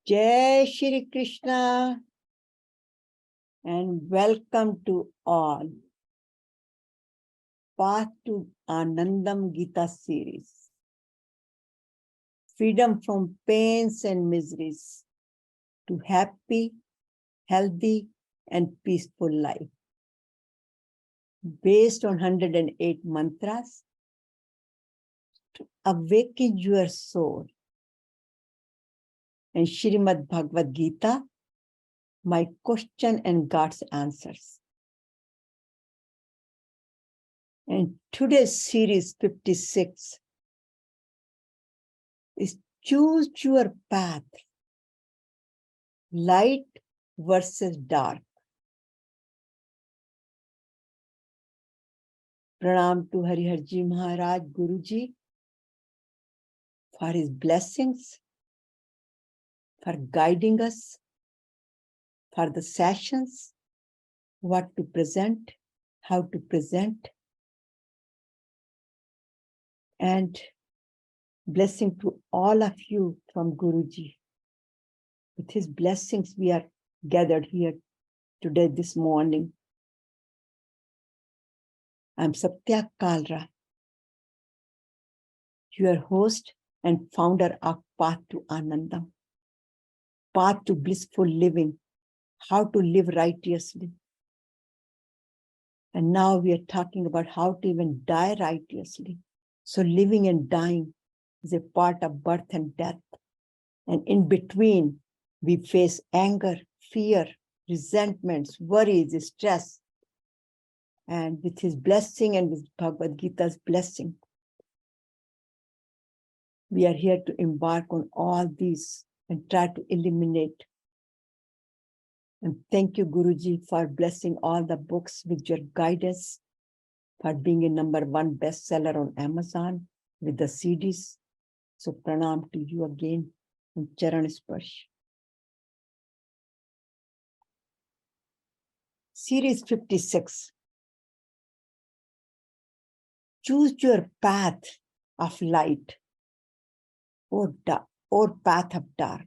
Jai Shri Krishna and welcome to all. Path to Anandam Gita series. Freedom from pains and miseries to happy, healthy and peaceful life. Based on 108 mantras to awaken your soul. And Srimad Bhagavad Gita, my question and God's answers. And today's series 56 is choose your path, light versus dark. Pranam to Hariharji Maharaj Guruji for his blessings, for guiding us, for the sessions, what to present, how to present, and blessing to all of you from Guruji. With his blessings, we are gathered here today, this morning. I'm Satya Kalra, your host and founder of Path to Anandam, Path to Blissful Living, how to live righteously. And now we are talking about how to even die righteously. So living and dying is a part of birth and death. And in between, we face anger, fear, resentments, worries, stress. And with his blessing and with Bhagavad Gita's blessing, we are here to embark on all these and try to eliminate. And thank you, Guruji, for blessing all the books with your guidance, for being a #1 bestseller on Amazon with the CDs. So pranam to you again and Charan Sparsh. Series 56. Choose your path of light or path of dark.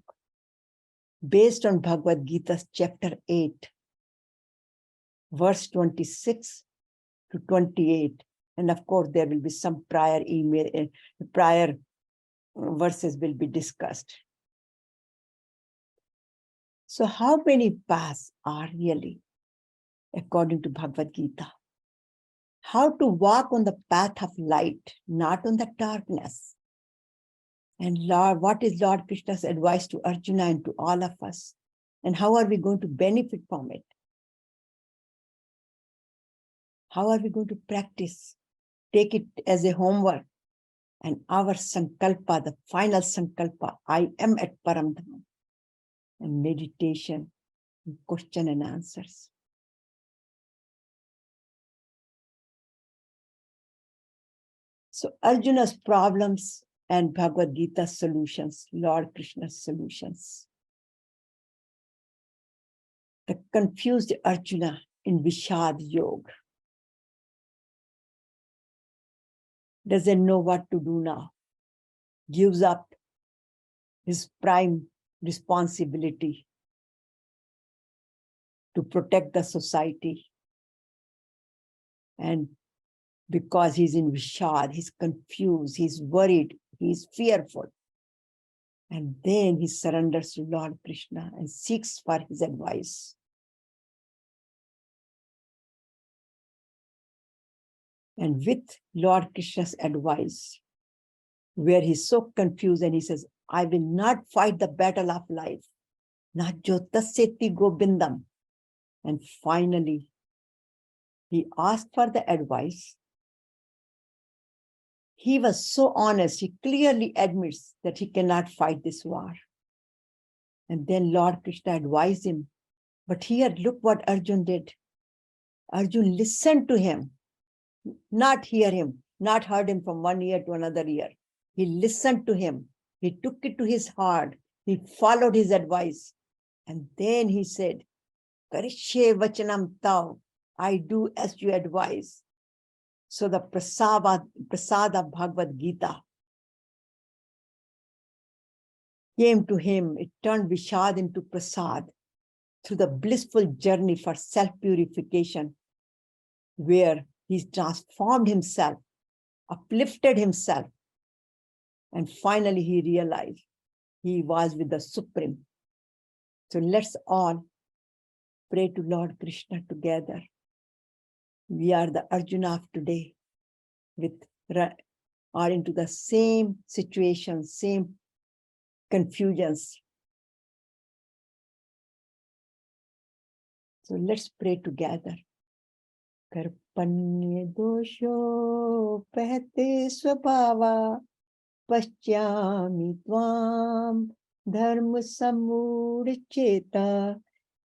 Based on Bhagavad Gita's chapter 8, verse 26 to 28. And of course, there will be some prior verses will be discussed. So how many paths are really, according to Bhagavad Gita? How to walk on the path of light, not on the darkness. And Lord, what is Lord Krishna's advice to Arjuna and to all of us? And how are we going to benefit from it? How are we going to practice? Take it as a homework. And our sankalpa, the final sankalpa, I am at Paramdham. And meditation, and question and answers. So Arjuna's problems and Bhagavad Gita solutions, Lord Krishna's solutions. The confused Arjuna in Vishad Yoga doesn't know what to do now, gives up his prime responsibility to protect the society. And because he's in Vishad, he's confused, he's worried, he's fearful. And then he surrenders to Lord Krishna and seeks for his advice. And with Lord Krishna's advice, where he's so confused and he says, I will not fight the battle of life. Najotaseti Gobindam. And finally, he asked for the advice. He was so honest, he clearly admits that he cannot fight this war. And then Lord Krishna advised him. But here, look what Arjuna did. Arjuna listened to him, not hear him, not heard him from one ear to another ear. He listened to him. He took it to his heart. He followed his advice. And then he said, Karishye vachanam tav, I do as you advise. So the prasada Bhagavad Gita, came to him, it turned Vishad into Prasad through the blissful journey for self-purification, where he transformed himself, uplifted himself, and finally he realized he was with the Supreme. So let's all pray to Lord Krishna together. We are the Arjuna of today, are into the same situation, same confusions. So let's pray together. Karpanye dosho pehte swabhava paschami tvam dharma samudcheta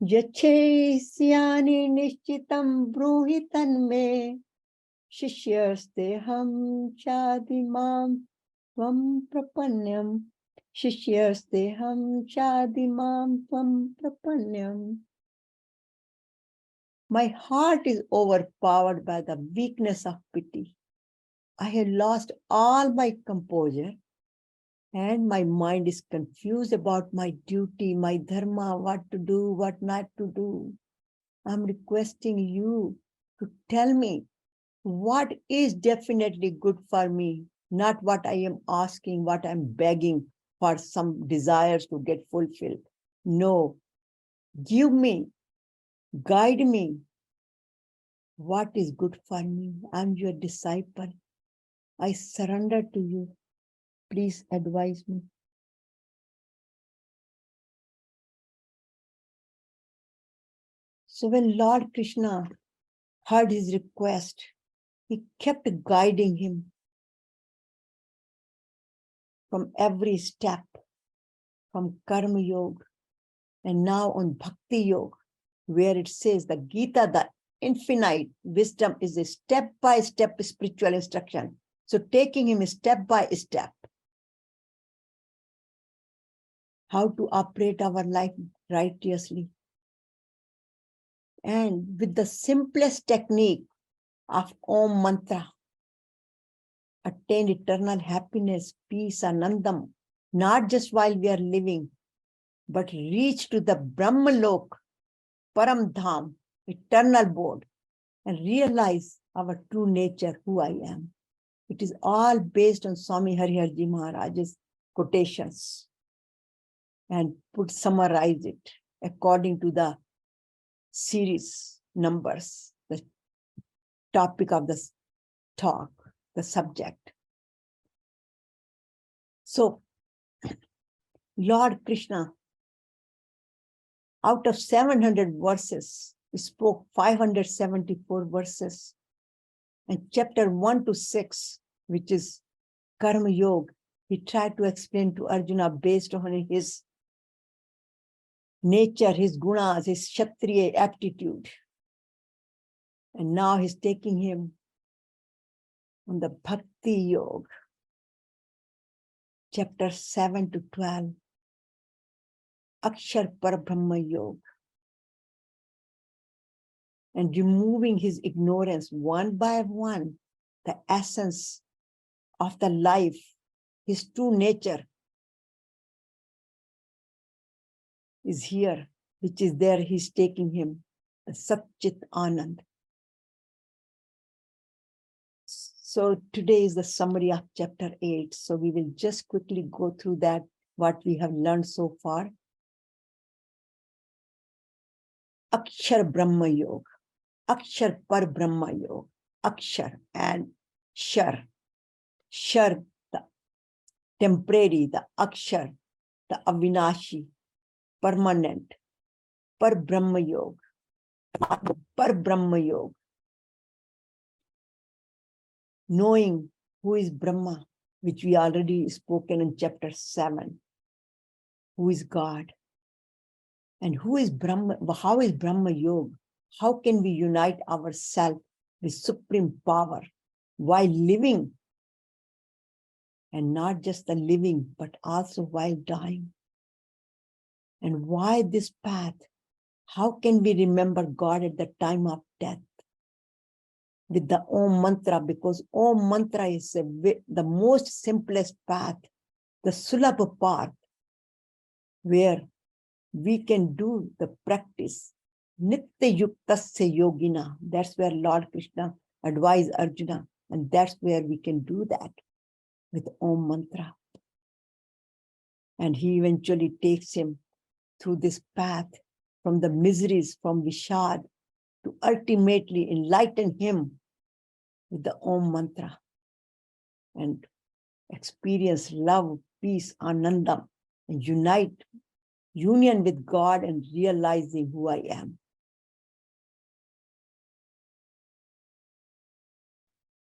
yache syani nishchitam bruhi tanme shishyaste ham chadimam tvam prapanyam shishyaste ham chadimam tvam prapanyam. My heart is overpowered by the weakness of pity. I have lost all my composure and my mind is confused about my duty, my dharma, what to do, what not to do. I'm requesting you to tell me what is definitely good for me, not what I am asking, what I'm begging for some desires to get fulfilled. No, give me, guide me. What is good for me? I'm your disciple. I surrender to you. Please advise me. So when Lord Krishna heard his request, he kept guiding him from every step, from Karma Yoga, and now on Bhakti Yoga, where it says the Gita, the infinite wisdom, is a step-by-step spiritual instruction. So taking him step by step, how to operate our life righteously. And with the simplest technique of Om Mantra, attain eternal happiness, peace, anandam, not just while we are living, but reach to the Brahmalok, Param Dham, eternal abode, and realize our true nature, who I am. It is all based on Swami Hariharji Maharaj's quotations and summarize it according to the series numbers, the topic of the talk, the subject. So, Lord Krishna, out of 700 verses, he spoke 574 verses. And chapter 1 to 6, which is Karma Yoga, he tried to explain to Arjuna based on his nature, his gunas, his Kshatriya aptitude. And now he's taking him on the Bhakti Yoga, chapter 7 to 12, Akshar Parabrahma Yoga, and removing his ignorance one by one, the essence of the life, his true nature is here, which is there, he's taking him, the Satchit Anand. So today is the summary of chapter 8. So we will just quickly go through that, what we have learned so far. Akshar Brahma Yoga, Akshar Par Brahma Yoga, Akshar and Shar. Shar, the temporary, the Akshar, the Avinashi, permanent. Par Brahma Yoga, Par Brahma Yoga. Knowing who is Brahma, which we already spoken in chapter 7. Who is God? And who is Brahma? How is Brahma Yoga? How can we unite ourselves with supreme power while living? And not just the living, but also while dying. And why this path? How can we remember God at the time of death? With the Om Mantra, because Om Mantra is the most simplest path, the Sulabha path, where we can do the practice. Nitya yuktasya yogina. That's where Lord Krishna advised Arjuna. And that's where we can do that with Om mantra. And he eventually takes him through this path from the miseries, from Vishad, to ultimately enlighten him with the Om mantra and experience love, peace, ananda, and union with God and realizing who I am.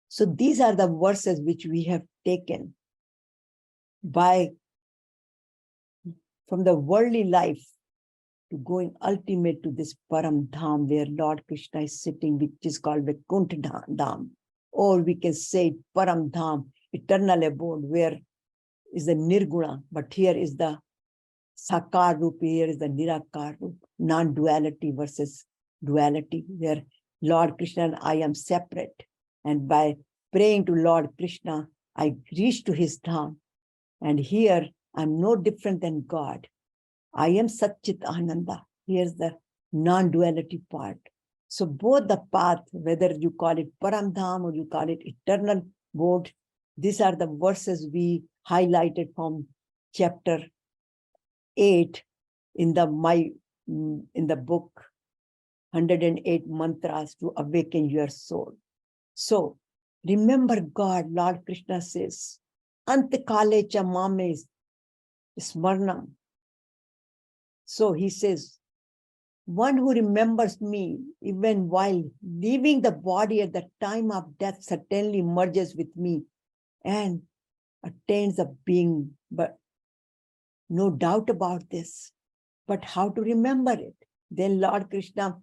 So these are the verses which we have taken from the worldly life to going ultimate to this Param Dham, where Lord Krishna is sitting, which is called Vaikuntha Dham. Or we can say Param Dham, eternal abode, where is the Nirguna, but here is the Sakar Rup, here is the Nirakar Rup, non-duality versus duality, where Lord Krishna and I am separate. And by praying to Lord Krishna, I reach to his Dham. And here I'm no different than God. I am Satchit Ananda. Here's the non-duality part. So both the path, whether you call it Paramdham or you call it eternal abode, these are the verses we highlighted from chapter 8 in the book 108 Mantras to Awaken Your Soul. So remember God, Lord Krishna says, Antakale cha mame smarnam. So he says, one who remembers me even while leaving the body at the time of death certainly merges with me and attains a being. But no doubt about this. But how to remember it? Then Lord Krishna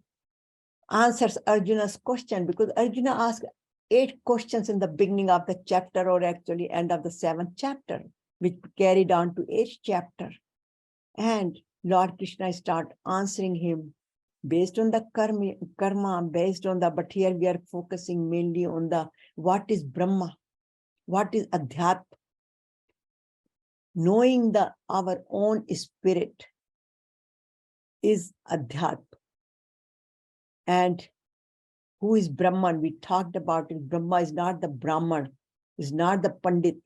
answers Arjuna's question, because Arjuna asked 8 questions in the beginning of the chapter, or actually end of the 7th chapter, which carried on to 8th chapter. And Lord Krishna start answering him based on the karma, based on the, but here we are focusing mainly on the, what is Brahma? What is Adhyatma? Knowing our own spirit is Adhyatma. And who is Brahman? We talked about it. Brahma is not the Brahman, it's not the Pandit,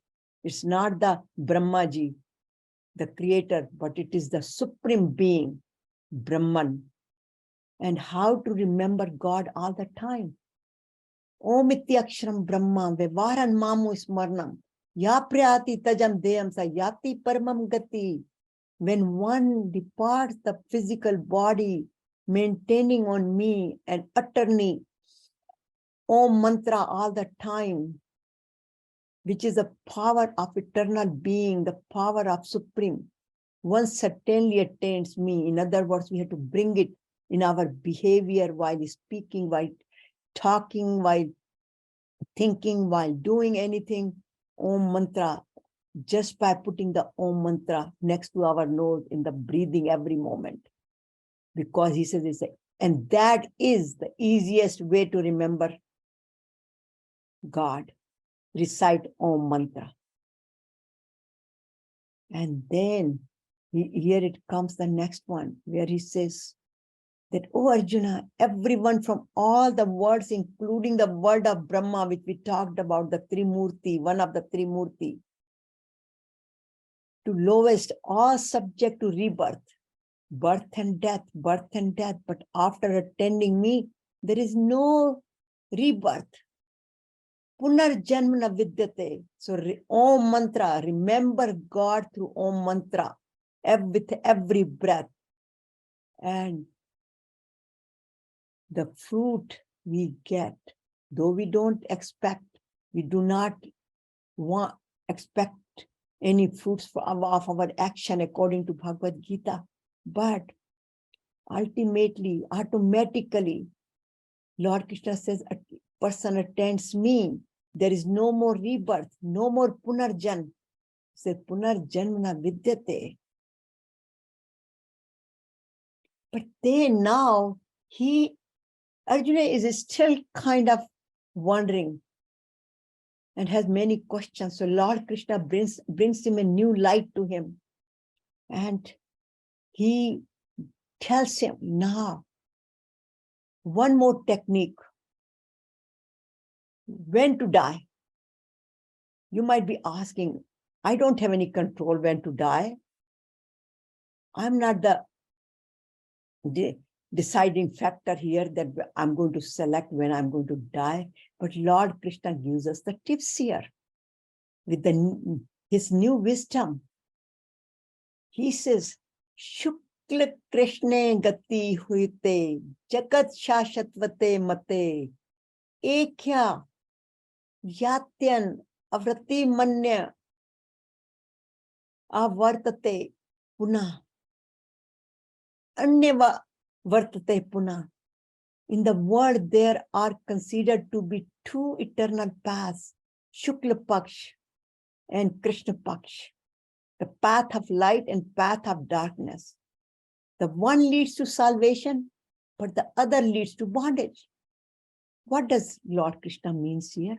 it's not the Brahmaji, the creator, but it is the supreme being, Brahman. And how to remember God all the time? Om ityaksharam Brahma Vivaran Mamu Smarnam Yapriyati Tajam Deyam Sa Yati Paramam Gati. When one departs the physical body, maintaining on me and utterly Om mantra all the time, which is the power of eternal being, the power of supreme, one certainly attains me. In other words, we have to bring it in our behavior while speaking, while talking, while thinking, while doing anything. Om mantra, just by putting the Om mantra next to our nose in the breathing every moment. Because he says, and that is the easiest way to remember God. Recite Om mantra. And then here it comes the next one, where he says that, oh Arjuna, everyone from all the words, including the word of Brahma, which we talked about, the Trimurti, one of the Trimurti, to lowest, all subject to rebirth, birth and death, but after attending me, there is no rebirth. Punarjanmana vidyate. So Om mantra, remember God through Om mantra with every breath. And the fruit we get, though we don't expect, we do not expect any fruits of our action according to Bhagavad Gita, but ultimately, automatically, Lord Krishna says, a person attends me, there is no more rebirth, no more punarjan. Say punarjanmana vidyate. But then now, Arjuna is still kind of wondering and has many questions. So Lord Krishna brings him a new light to him. And he tells him, now, one more technique, when to die. You might be asking, I don't have any control when to die. I'm not the deciding factor here that I'm going to select when I'm going to die. But Lord Krishna gives us the tips here with his new wisdom. He says, Shukla Krishna gati huite, Jagat shashatvate mate, Ekya yatyan avrati manya avartate puna. Anyava vartate puna. In the world, there are considered to be two eternal paths, Shukla Paksh and Krishna Paksh, the path of light and path of darkness. The one leads to salvation, but the other leads to bondage. What does Lord Krishna means here?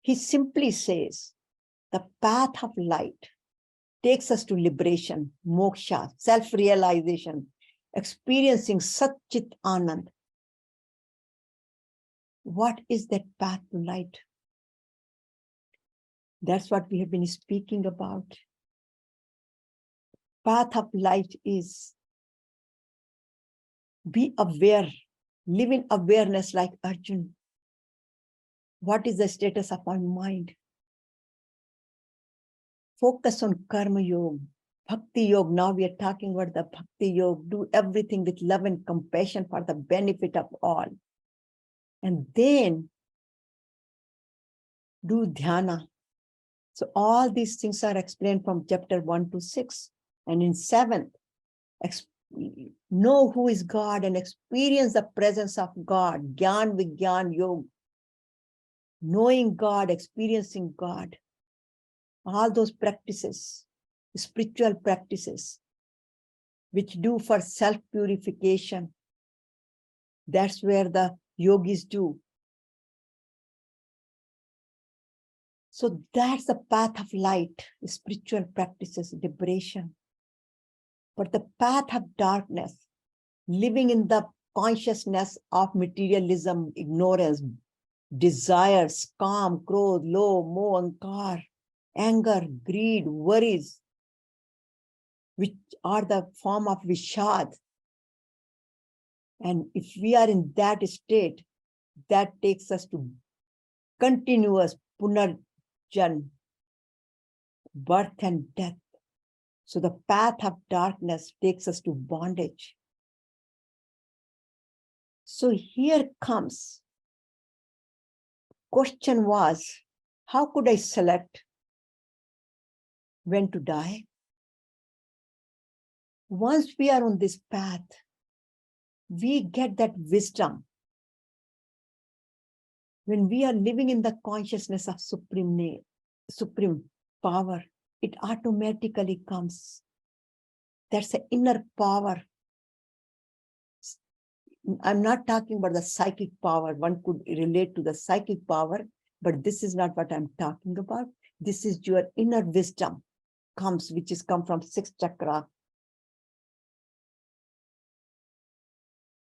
He simply says, the path of light takes us to liberation, moksha, self-realization, experiencing Satchit Anand. What is that path to light? That's what we have been speaking about. Path of light is be aware, live in awareness like Arjuna. What is the status of our mind? Focus on karma yoga, bhakti yoga. Now we are talking about the bhakti yoga. Do everything with love and compassion for the benefit of all. And then do dhyana. So all these things are explained from chapter 1 to 6. And in 7th, know who is God and experience the presence of God. Gyan Vigyan Yoga. Knowing God, experiencing God. All those practices, spiritual practices, which do for self-purification. That's where the yogis do. So that's the path of light, spiritual practices, liberation. But the path of darkness, living in the consciousness of materialism, ignorance, desires, calm, krodh, loh, moh, ankar, anger, greed, worries, which are the form of vishad. And if we are in that state, that takes us to continuous punarjan, birth and death. So the path of darkness takes us to bondage. So here comes, question was, how could I select when to die? Once we are on this path, we get that wisdom. When we are living in the consciousness of supreme power, it automatically comes. That's the inner power. I'm not talking about the psychic power. One could relate to the psychic power, but this is not what I'm talking about. This is your inner wisdom comes, which is come from 6th chakra.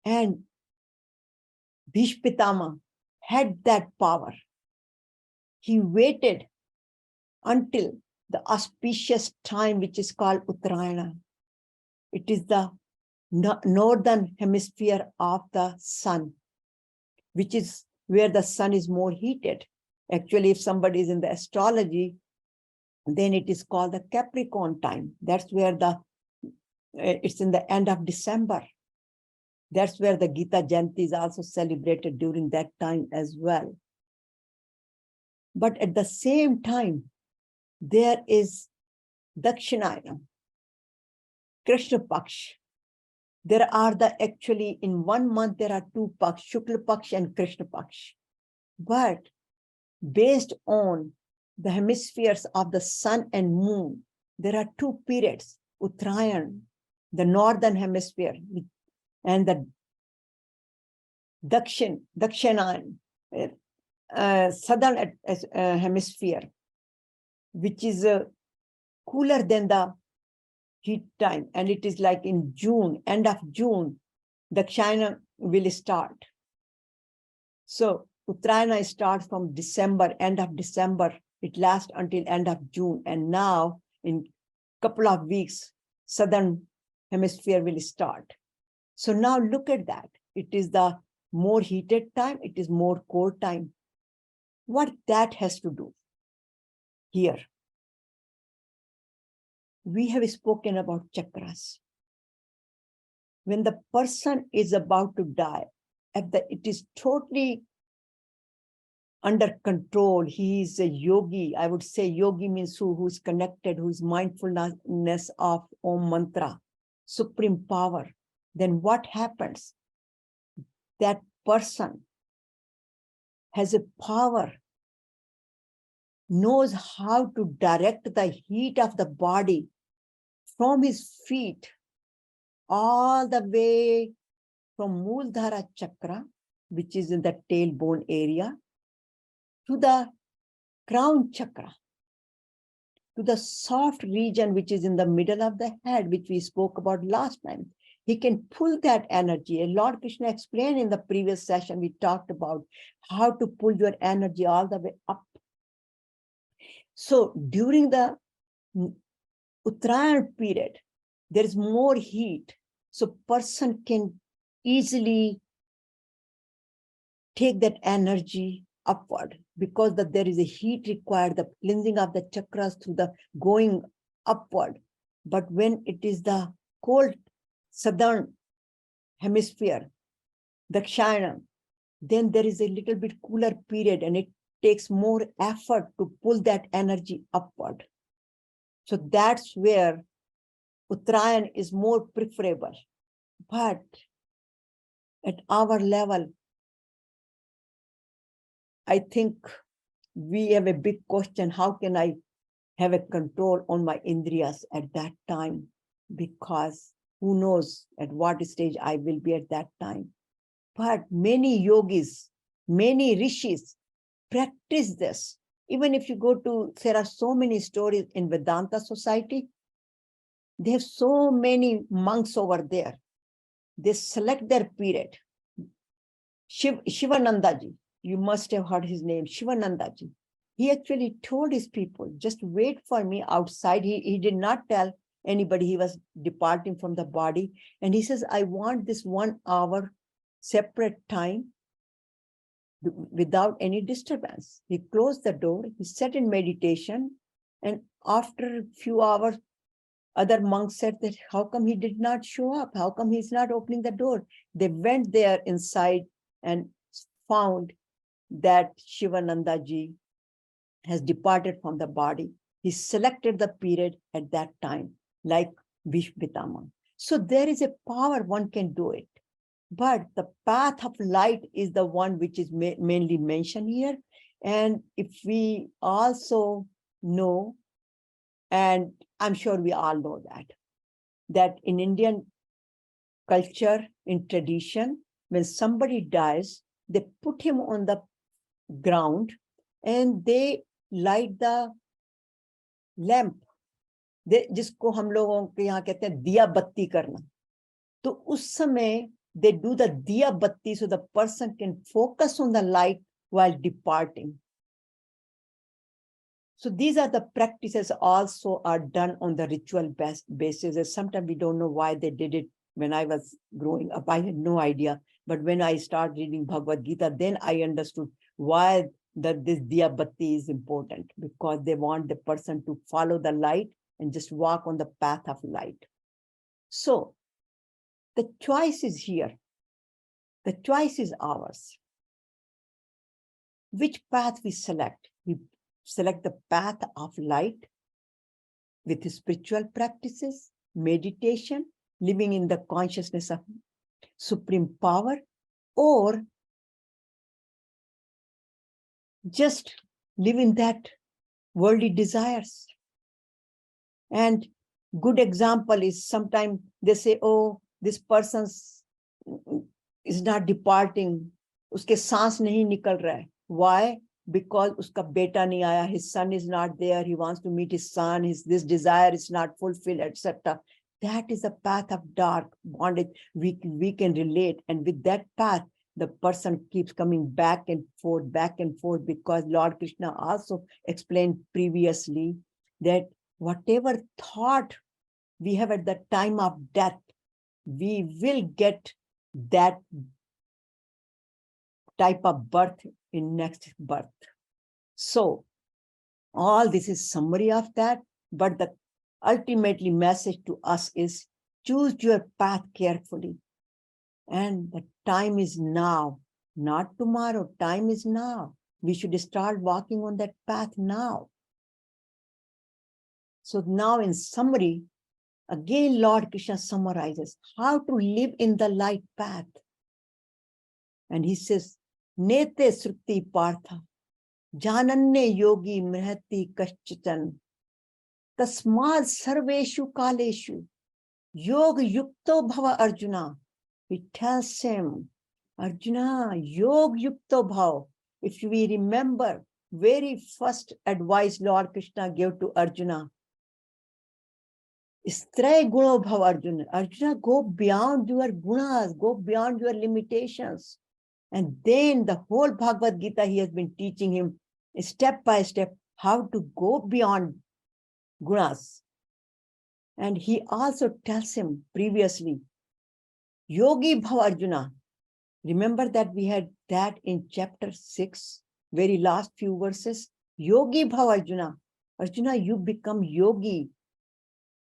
And Bhishpitama had that power. He waited until the auspicious time, which is called Uttarayana. It is the northern hemisphere of the sun, which is where the sun is more heated. Actually, if somebody is in the astrology, then it is called the Capricorn time. That's where it's in the end of December. That's where the Gita Jayanti is also celebrated during that time as well. But at the same time, there is Dakshinayana, Krishna Paksh. There are actually in 1 month, there are 2 Paksh, Shukla Paksh and Krishna Paksh. But based on the hemispheres of the sun and moon, there are 2 periods, Uttarayan, the northern hemisphere, and the Dakshinan, southern hemisphere, which is cooler than the heat time, and it is like in June, end of June, Dakshayana will start. So Uttarayana starts from December, end of December. It lasts until end of June. And now in couple of weeks, Southern Hemisphere will start. So now look at that. It is the more heated time. It is more cold time. What that has to do here? We have spoken about chakras. When the person is about to die, it is totally under control. He is a yogi. I would say yogi means who's connected, who's mindfulness of Om mantra, supreme power. Then what happens? That person has a power, knows how to direct the heat of the body from his feet all the way from Mooladhara chakra, which is in the tailbone area, to the crown chakra, to the soft region, which is in the middle of the head, which we spoke about last time. He can pull that energy. And Lord Krishna explained in the previous session, we talked about how to pull your energy all the way up. So during the Uttarayana period, there is more heat. So person can easily take that energy upward, because there is a heat required, the cleansing of the chakras through the going upward. But when it is the cold Southern Hemisphere, Dakshayana, then there is a little bit cooler period, and it takes more effort to pull that energy upward. So that's where Uttarayana is more preferable. But at our level, I think we have a big question. How can I have a control on my indriyas at that time? Because who knows at what stage I will be at that time. But many yogis, many rishis practice this. Even if you go to, there are so many stories in Vedanta society. They have so many monks over there. They select their period. Shivanandaji, you must have heard his name, Shivanandaji. He actually told his people, just wait for me outside. He did not tell anybody he was departing from the body. And he says, I want this 1 hour separate time without any disturbance. He closed the door, he sat in meditation. And after a few hours, other monks said that, how come he did not show up? How come he's not opening the door? They went there inside and found that Shivanandaji has departed from the body. He selected the period at that time, like Bhishma. So there is a power, one can do it. But the path of light is the one which is mainly mentioned here. And if we also know, and I'm sure we all know that in Indian culture, in tradition, when somebody dies, they put him on the ground and they light the lamp. जिसको हम लोगों के यहाँ कहते हैं दिया बत्ती करना. तो उस समय they do the diya batti so the person can focus on the light while departing. So these are the practices also are done on the ritual basis. Sometimes we don't know why they did it. When I was growing up, I had no idea. But when I started reading Bhagavad Gita, then I understood why this diya batti is important, because they want the person to follow the light and just walk on the path of light. So the choice is here. The choice is ours. Which path we select? We select the path of light with spiritual practices, meditation, living in the consciousness of supreme power, or just live in that worldly desires. And good example is sometimes they say, oh, this person's is not departing, uske saans nahi nikal raha hai. Why? because uska beta nahi aaya, his son is not there, he wants to meet his son, this desire is not fulfilled, etc. That is a path of dark bondage. We can relate. And with that path, the person keeps coming back and forth, because Lord Krishna also explained previously that whatever thought we have at the time of death, we will get that type of birth in next birth. So all this is summary of that, but the ultimately message to us is choose your path carefully. And the time is now, not tomorrow. Time is now. We should start walking on that path now. So now in summary, again, Lord Krishna summarizes how to live in the light path. And he says, Nete sruti partha, jananne yogi mrihati kaschitan, tasmad sarveshu kaleshu, yog yukto bhava Arjuna. He tells him, Arjuna, yog yukto bhava. If we remember, very first advice Lord Krishna gave to Arjuna, Stray guno bhav Arjuna. Arjuna, go beyond your gunas, go beyond your limitations. And then the whole Bhagavad Gita, he has been teaching him step by step how to go beyond gunas. And he also tells him previously, Yogi bhav Arjuna. Remember that we had that in chapter 6, very last few verses. Yogi bhav Arjuna. Arjuna, you become yogi.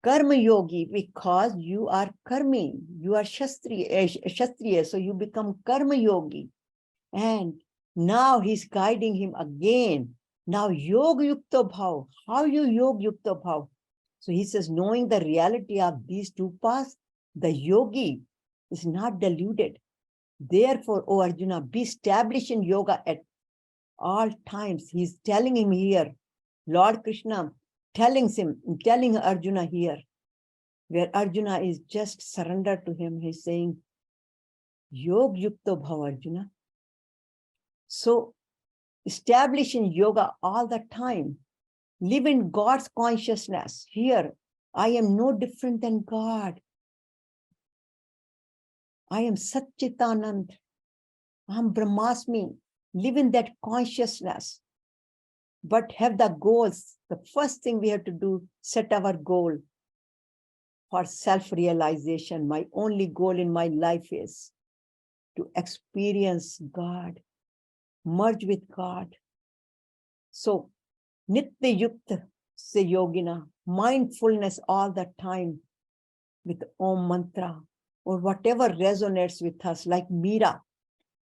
Karma yogi, because you are karmi, you are kshatriya, so you become karma yogi. And now he's guiding him again. Now yoga yukta bhav, how you yoga yukta bhav? So he says, knowing the reality of these two paths, the yogi is not deluded. Therefore, O Arjuna, be established in yoga at all times. He's telling him here, Lord Krishna telling Arjuna here, where Arjuna is just surrendered to him. He's saying, Yog Yukta Bhav Arjuna. So establish in yoga all the time. Live in God's consciousness. Here, I am no different than God. I am Satchitanand. I am Brahmasmi. Live in that consciousness. But have the goals. The first thing we have to do, set our goal for self-realization. My only goal in my life is to experience God, merge with God. So, Nitya Yukta se Yogina, mindfulness all the time with Om mantra or whatever resonates with us, like Meera.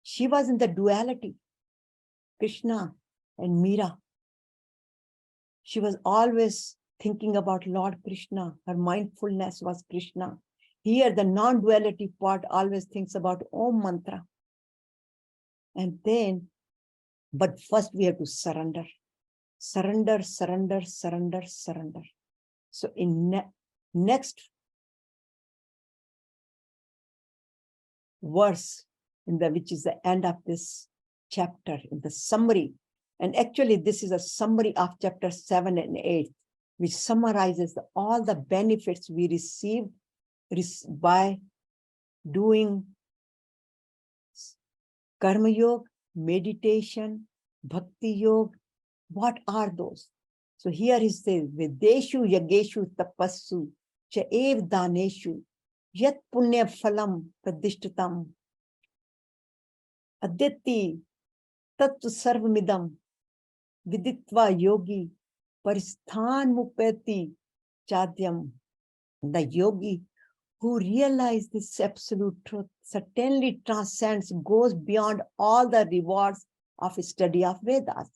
She was in the duality, Krishna and Meera. She was always thinking about Lord Krishna. Her mindfulness was Krishna. Here, the non-duality part always thinks about Om mantra. And then, but first we have to surrender. Surrender, surrender, surrender, surrender. So in next verse, which is the end of this chapter, in the summary, and actually this is a summary of chapter 7 and 8, which summarizes all the benefits we received by doing karma yoga, meditation, bhakti yoga. What are those? So here he says, Vedeshu yageshu tapassu cha ev daneshu yat punya phalam pradishtatam aditi tattu sarvamidam viditva yogi paristhan mupeti chadyam. The yogi who realizes this absolute truth certainly transcends, goes beyond all the rewards of study of Vedas,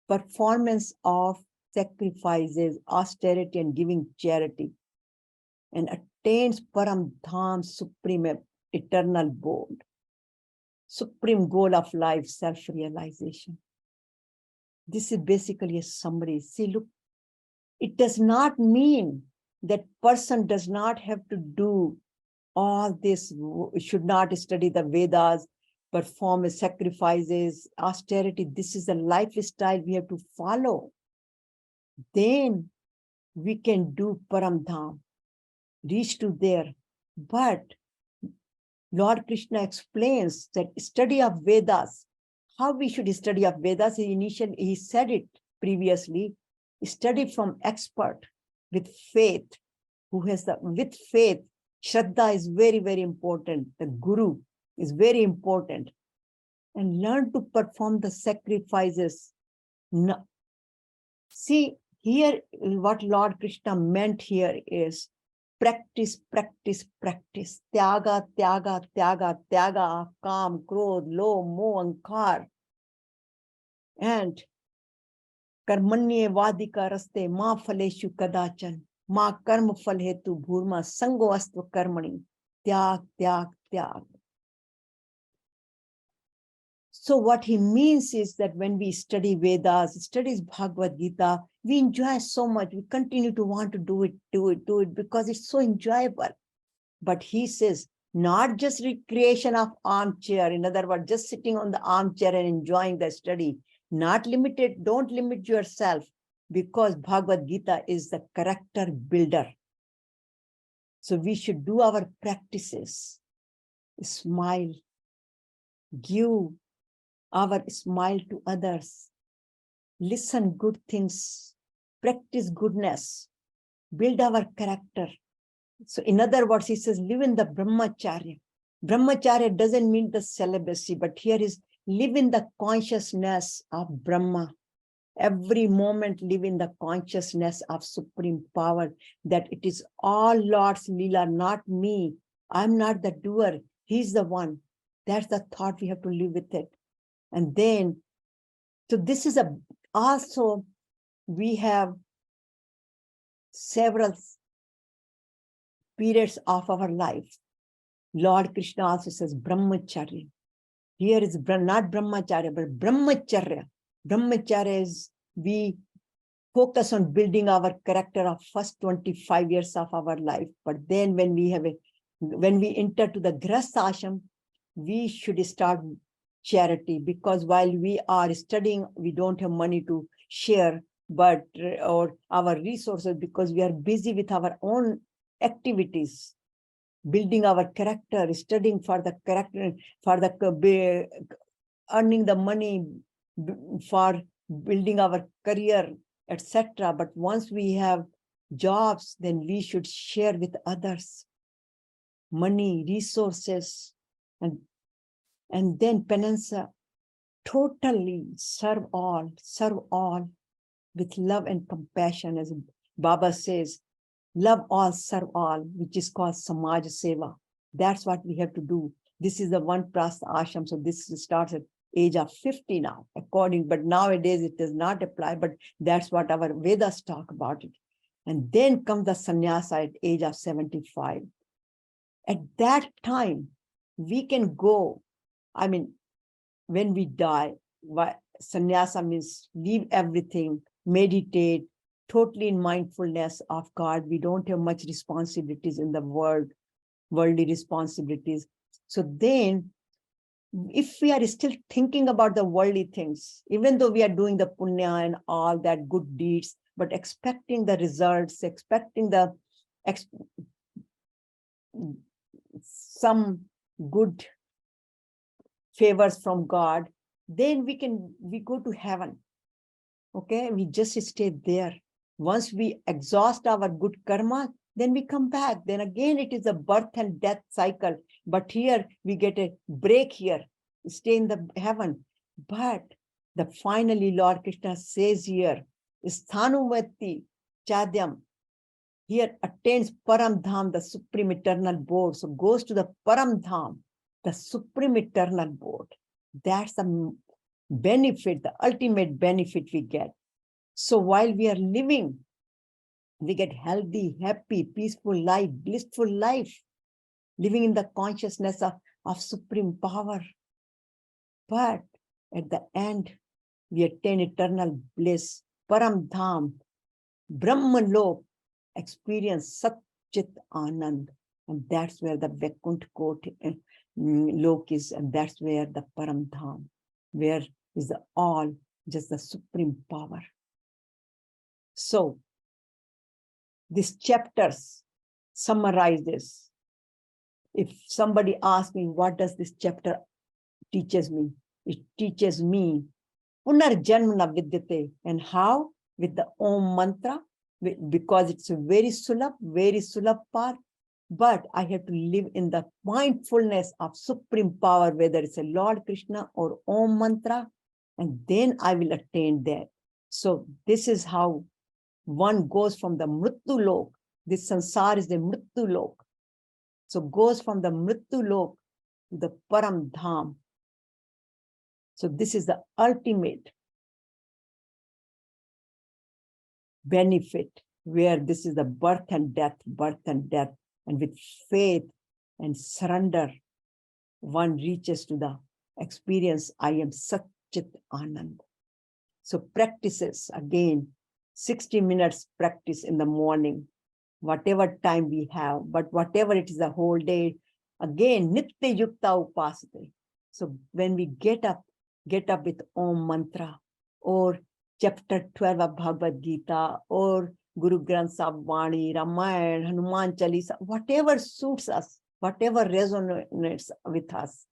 performance of sacrifices, austerity, and giving charity, and attains Param Dham, supreme eternal goal, supreme goal of life, self-realization. This is basically a summary. See, look, it does not mean that person does not have to do all this, should not study the Vedas, perform sacrifices, austerity. This is the lifestyle we have to follow. Then we can do Paramdham, reach to there. But Lord Krishna explains that study of Vedas, how we should study of Vedas. He said it previously, study from expert with faith, with faith. Shraddha is very, very important. The Guru is very important. And learn to perform the sacrifices. No. See, here what Lord Krishna meant here is practice, practice, practice. Tyaga, tyaga, tyaga, tyaga, kam, krodh, lo, moh, ankar. And karmanye vadika raste ma phaleshu kadachan. Ma karma phal hetu bhurma sango astva karmani. Tyag, tyag, tyag. So what he means is that when we study Vedas, studies Bhagavad Gita, we enjoy so much. We continue to want to do it because it's so enjoyable. But he says, not just recreation of armchair. In other words, just sitting on the armchair and enjoying the study. Not limited, don't limit yourself, because Bhagavad Gita is the character builder. So we should do our practices. Smile. Give our smile to others. Listen good things. Practice goodness. Build our character. So in other words, he says, live in the brahmacharya. Brahmacharya doesn't mean the celibacy, but here is live in the consciousness of Brahma. Every moment live in the consciousness of supreme power, that it is all Lord's Leela, not me. I'm not the doer. He's the one. That's the thought we have to live with it. And then, so this is also, we have several periods of our life. Lord Krishna also says brahmacharya. Here is not brahmacharya, but brahmacharya. Brahmacharya is we focus on building our character of first 25 years of our life. But then when we enter to the grahastha ashram, we should start charity, because while we are studying, we don't have money to share, or our resources, because we are busy with our own activities, building our character, studying for the character, for the earning the money, for building our career, etc. But once we have jobs, then we should share with others money, resources, and then penanza, totally serve all with love and compassion. As Baba says, love all, serve all, which is called Samaj Seva. That's what we have to do. This is the one Prastha Ashram. So this starts at age of 50 now, but nowadays it does not apply, but that's what our Vedas talk about it. And then comes the sannyasa at age of 75. At that time, we can go, when we die, sannyasa means leave everything, meditate, totally in mindfulness of God. We don't have much responsibilities in the world, worldly responsibilities. So then, if we are still thinking about the worldly things, even though we are doing the punya and all that good deeds, but expecting the results, expecting some good favors from God, then we go to heaven. Okay, we just stay there. Once we exhaust our good karma, then we come back. Then again, it is a birth and death cycle. But here we get a break here, stay in the heaven. But finally, Lord Krishna says here, Sthanuvati Chadyam, here attains Param Dham, the supreme eternal board. So goes to the Param Dham, the supreme eternal board. That's the benefit, the ultimate benefit we get. So while we are living, we get healthy, happy, peaceful life, blissful life, living in the consciousness of supreme power. But at the end, we attain eternal bliss, Param Dham, Brahmalok, experience Satchit Anand. And that's where the Vaikuntha lok is, and that's where the Param Dham, where is the all, just the supreme power. So, these chapters summarizes. If somebody asks me, what does this chapter teaches me? It teaches me Punarjanmana Vidyate. And how? With the Om mantra, because it's a very sulabh path. But I have to live in the mindfulness of supreme power, whether it's a Lord Krishna or Om mantra, and then I will attain that. So this is how one goes from the Mrityu lok. This sansar is the Mrityu lok. So goes from the Mrityu lok to the Param Dham. So this is the ultimate benefit, where this is the birth and death. And with faith and surrender, one reaches to the experience, I am Satchit Anand. So practices, again, 60 minutes practice in the morning, whatever time we have, but whatever it is the whole day, again, Nitya Yukta Upasate. So when we get up with Om mantra, or chapter 12 of Bhagavad Gita, or Guru Granth Sahib Vani, Ramayana, Hanuman Chalisa, whatever suits us, whatever resonates with us,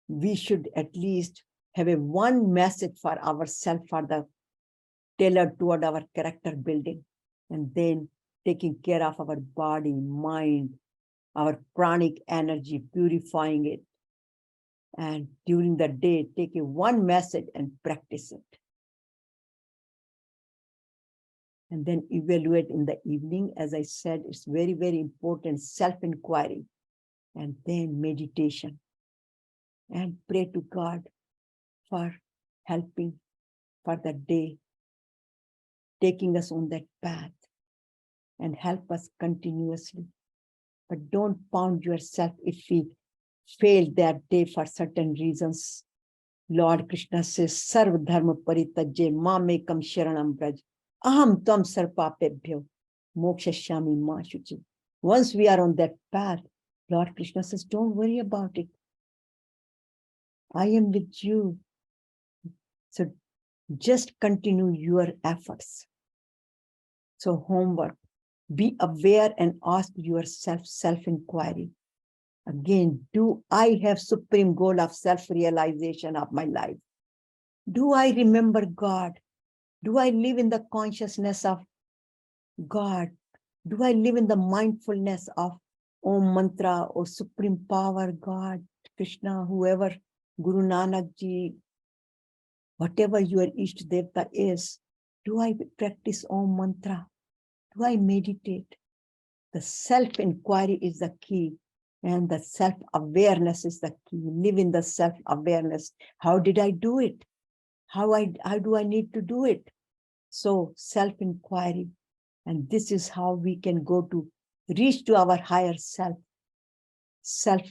we should at least have a one message for ourselves, for the tailored toward our character building, and then taking care of our body, mind, our pranic energy, purifying it. And during the day, take a one message and practice it. And then evaluate in the evening. As I said, it's very, very important, self-inquiry, and then meditation. And pray to God for helping for the day, taking us on that path, and help us continuously. But don't pound yourself if we fail that day for certain reasons. Lord Krishna says, Sarv Dharma Paritajye Mamekam Sharanam Braj Aham Tvam Sarpapebhyo Mokshashyami Ma Shuchi. Once we are on that path, Lord Krishna says, don't worry about it. I am with you. So just continue your efforts. So homework, be aware and ask yourself self-inquiry. Again, do I have supreme goal of self-realization of my life? Do I remember God? Do I live in the consciousness of God? Do I live in the mindfulness of Om mantra or supreme power, God, Krishna, whoever, Guru Nanak Ji, whatever your Ishta Devta is? Do I practice Om mantra? Do I meditate? The self-inquiry is the key. And the self-awareness is the key. Live in the self-awareness. How did I do it? How do I need to do it? So self-inquiry. And this is how we can go to reach to our higher self. Self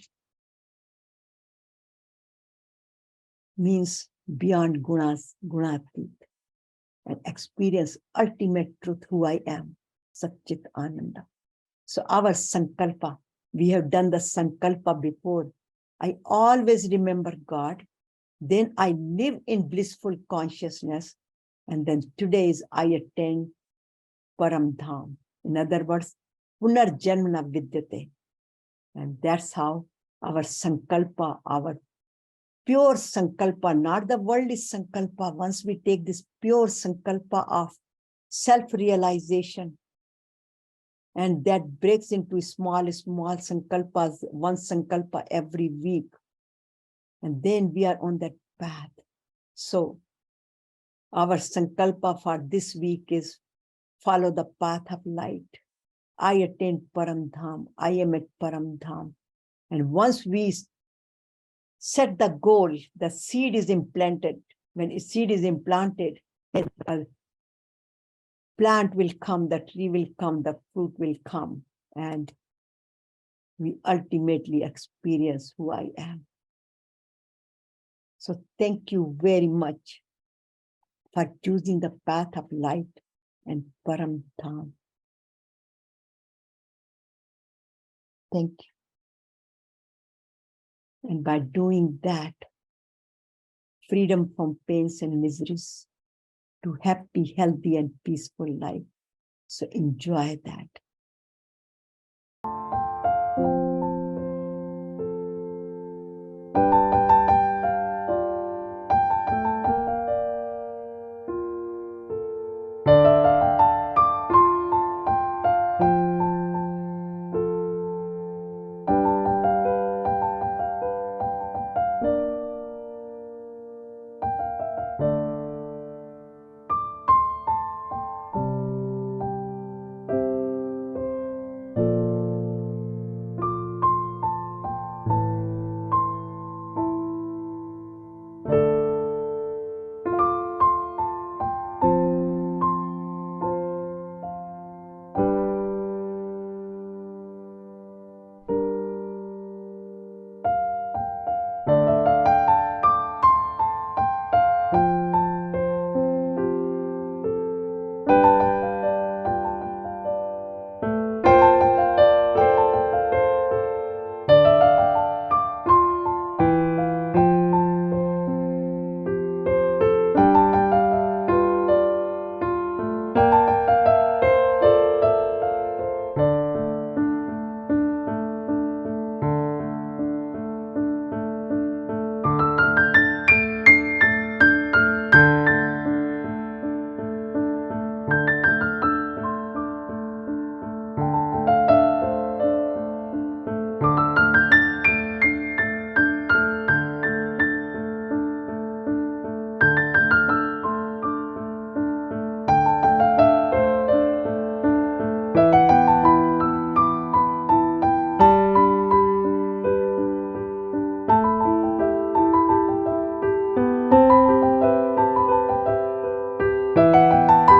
means beyond gunas, gunatit, and experience ultimate truth, who I am, Satchit Ananda. So our sankalpa, we have done the sankalpa before. I always remember God. Then I live in blissful consciousness. And then today is I attain Param Dham. In other words, Punarjanmana Vidyate. And that's how our sankalpa, our pure sankalpa, not the worldly sankalpa. Once we take this pure sankalpa of self-realization, and that breaks into small sankalpas, one sankalpa every week. And then we are on that path. So our sankalpa for this week is follow the path of light. I attain Param Dham. I am at Param Dham. And once we set the goal, the seed is implanted. When a seed is implanted, a plant will come, the tree will come, the fruit will come, and we ultimately experience who I am. So thank you very much for choosing the path of light and Param Dham. Thank you. And by doing that, freedom from pains and miseries to happy, healthy, and peaceful life. So enjoy that.